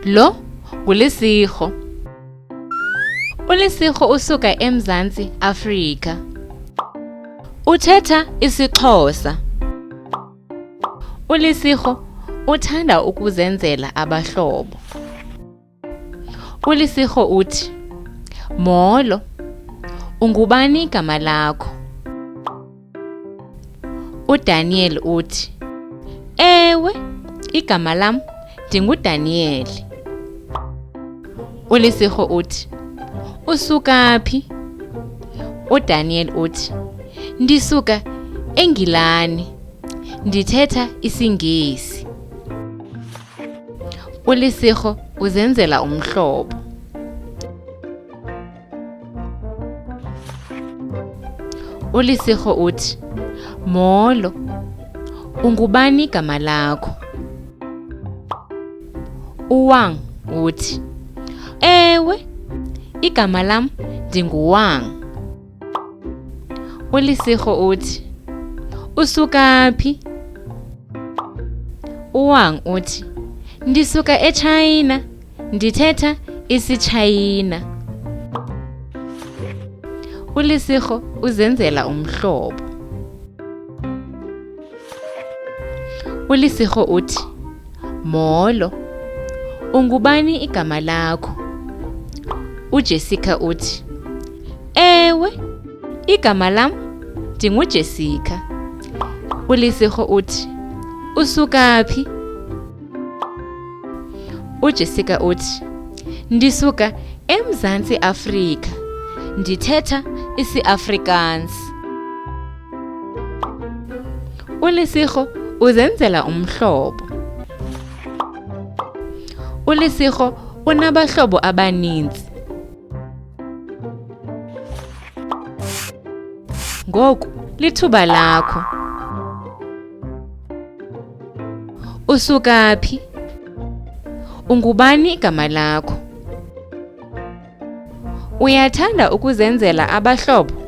Lo nguLisirho. uLisirho usuka eMzantsi Afrika. Uthetha isiXhosa. uLisirho uthanda ukuzenzela abahlobo. uLisirho uthi, "Molo, ungubani igama lakho?" uDaniel uthi, "Ewe, igama lam ndinguDaniel." uLisirho uthi, "Usuka phi?" uDaniel uthi, "Ndisuka eNgilani, ndithetha isiNgesi." uLisirho uzenzela umhlobo. uLisirho uthi, "Molo, ungubani igama lakho?" uWang uthi, "Ewe, igama lam ndinguWang." uLisirho uthi, "Usuka phi?" uWang uthi, "Ndisuka eChina, ndithetha isiTshayina." uLisirho uzenzela umhlobo. uLisirho uthi, "Molo, ungubani igama lakho?" uJessica uthi, "Ewe, igama lam ndinguJessica." uLisirho uthi, "Usuka phi?" uJessica uthi, "Ndisuka eMzantsi Afrika, ndithetha isiAfrikaans." uLisirho uzenzela umhlobo. uLisirho unabahlobo abaninzi. Ngoku lithuba lakho. Usuka phi? Ungubani igama lakho? Uyathanda ukuzenzela abahlobo?